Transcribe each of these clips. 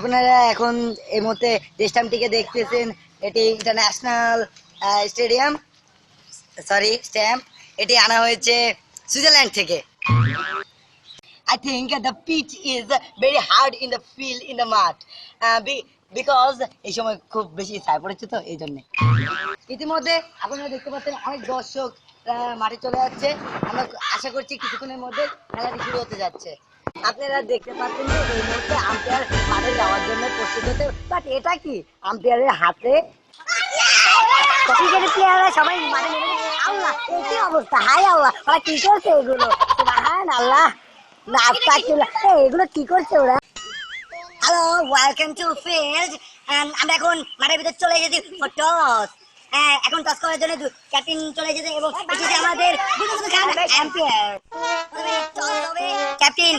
আপনারা এখন এই মুহূর্তে যে স্ট্যাম্পটিকে দেখতেছেন এটি ইন্টারন্যাশনাল স্টেডিয়াম স্ট্যাম্প। এটি আনা হয়েছে সুইজারল্যান্ড থেকে। I think the pitch is very hard in the field in the mud because এই সময় খুব বেশি ছায়া পড়েছে তো এই জন্য। ইতিমধ্যে আপনারা দেখতে পাচ্ছেন অনেক দর্শক মাঠে চলে যাচ্ছে। আমরা আশা করছি কিছুক্ষণের মধ্যে খেলাটি শুরু হতে যাচ্ছে। আপনারা দেখতে পাচ্ছেন যে এই মুহূর্তে আম্পায়ার মাঠে যাওয়ার জন্য প্রস্তুত হতে, বাট এটা কি আম্পায়ারের হাতে ক্রিকেটের প্লেয়াররা সবাই মাঠে নেমে আল্লাহ কি অবস্থা, হাই আল্লাহ ওরা কি করছে এগুলো, সুবহানাল্লাহ এগুলো কি করছে ওরা। Hello, welcome to field. আমরা এখন মাঠের ভিতরে চলে এসেছি টস। এখন টস করার জন্য ক্যাপ্টেন চলে এসেছে এবং এসেছে আমাদের আম্পায়ার। ক্যাপ্টেন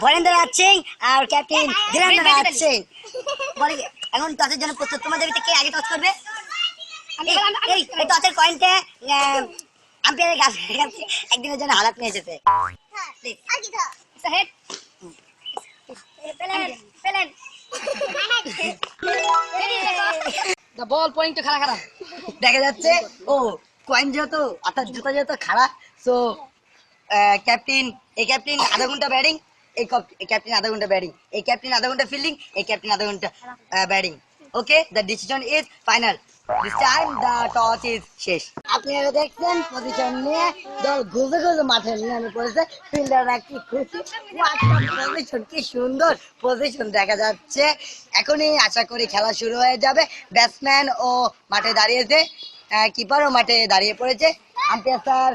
ভরেন্দ্র আছেন আর ক্যাপ্টেন ধীরেন্দ্র আছেন। এখন টসের জন্য প্রস্তুত। তোমাদের ভিতরে কে আগে টস করবে? এই টসের পয়েন্টে আম্পায়ারের কাছে একদিনের জন্য হালাত নিয়ে এসেছে। দেখা যাচ্ছে ও কয়েন যেহেতু অর্থাৎ জুতা যেহেতু খারাপ, সো ক্যাপ্টেন আধা ঘন্টা ব্যাটিং, এই ক্যাপ্টেন আধা ঘন্টা ব্যাটিং, এই ক্যাপ্টেন আধা ঘন্টা ফিল্ডিং, এই ক্যাপ্টেন আধা ঘন্টা batting. Okay, the decision is final. This time the toss is শেষ। আপনারা দেখছেন পজিশন নিয়ে দল গুজে মাঠে নেমে পড়েছে। ফিল্ডাররা কি খুশি, পজিশন কি সুন্দর পজিশন দেখা যাচ্ছে। এখনই আশা করি খেলা শুরু হয়ে যাবে। ব্যাটসম্যান ও মাঠে দাঁড়িয়েছে, কিপারও মাঠে দাঁড়িয়ে পড়েছে, আম্পায়ার স্যার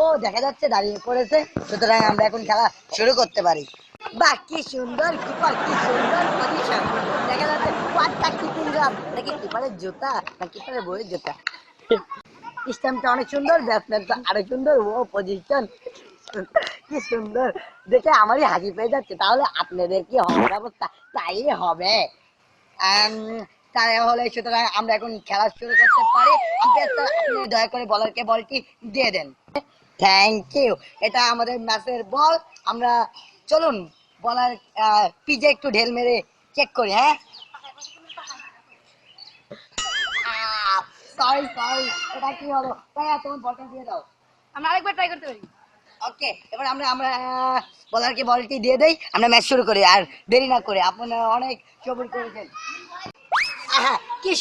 ও দেখা যাচ্ছে দাঁড়িয়ে পড়েছে। সুতরাং আমরা এখন খেলা শুরু করতে পারি। বাহ, কি সুন্দর কিপার, কি সুন্দর পজিশন দেখা যাচ্ছে। ওয়াটটা কিপিং গ্লাভ নাকি কিপারের জুতা না কিপারের বইয়ের জুতা। স্ট্যাম্পটা অনেক সুন্দর, ব্যাটসম্যানটা আরো সুন্দর, ও পজিশন কি সুন্দর দেখে আমারই হাসি পেয়ে যাচ্ছে। তাহলে আপনাদের কি হওয়ার অবস্থা তাই হবে। তাহলে সুতরাং আমরা এখন খেলা শুরু করতে পারি। আপনি দয়া করে বলারকে বলটি দিয়ে দেন। Thank you. এটা আমাদের ম্যাচের বল। আমরা চলুন বলার পিজে একটু ঢেল মেরে চেক করি। হ্যাঁ, সরি এটা কি হলো? তোমার বলটা দিয়ে দাও, আমরা আরেকবার ট্রাই করতে পারি। ওকে, এবার আমরা বলারকে বলটি দিয়ে দেই, আমরা ম্যাচ শুরু করি আর দেরি না করে। আপনারা অনেক সবুর করেছেন। কি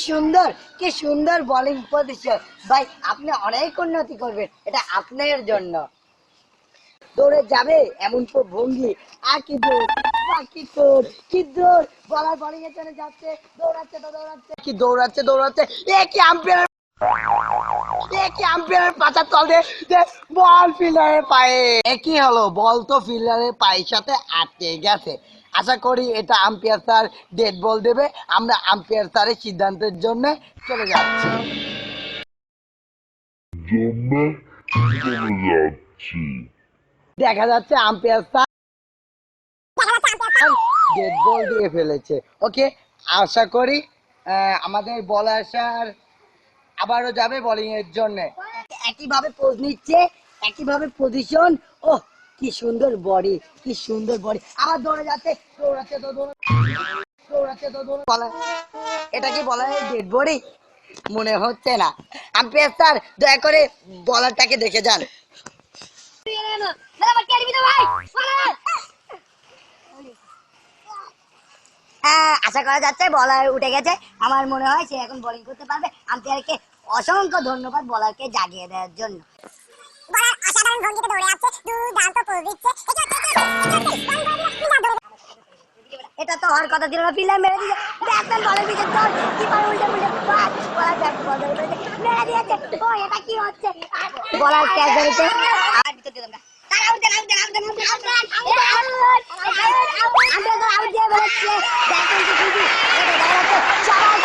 সুন্দর বোলিং পজিশন ভাই, আপনি অনেক উন্নতি করবেন, এটা আপনার জন্য। দৌড়ে যাবে এমন তো ভঙ্গি, আর কি দৌড় কি দৌড়, বলার বোলিং এর জন্য যাচ্ছে, দৌড়াচ্ছে এ কি আম্পায়ারের পাছা তলে বল ফিল্ডারের পায়ে। কি হলো, বল তো ফিল্ডারের পায়ের সাথে আটকে গেছে। আশা করি এটা আম্পায়ার স্যার ডেড বল দেবে। আমরা আম্পায়ার স্যারের সিদ্ধান্তের জন্য চলে যাচ্ছি। দেখা যাচ্ছে আম্পায়ার স্যার ডেড বল দিয়ে ফেলেছে। ওকে, আশা করি আমাদের বলার স্যার আবারও যাবে বোলিং এর জন্য। একইভাবে পোজ নিচ্ছে, একইভাবে পজিশন। ও কি সুন্দর বডি, কি সুন্দর বডি। আবার দৌড়াচ্ছে এটা কি বলার ডেড বডি? মনে হচ্ছে না। আম্পায়ার স্যার দয়া করে বলারটাকে দেখে যান। আশা করা যাচ্ছে বলার উঠে গেছে। আমার মনে হয় সে এখন বোলিং করতে পারবে। আম্পায়ারকে অসংখ্য ধন্যবাদ বলারকে জাগিয়ে দেওয়ার জন্য। বলার অসাধারণ ভঙ্গিতে দৌড়ে আছে, দুর্দান্ত পোজ দিচ্ছে। এটা তো হওয়ার কথা ছিল না, ফিল্ডার মেরে দিয়েছে। ব্যাটসম্যান বলের পিছে দৌড়, কিপার উল্টে পাস, বলার ব্যাট বল ধরে মেরে দিয়েছে। ও এটা কি হচ্ছে? বলার ক্যাচ ধরেছে আর ভিতর দিলাম না। সবাই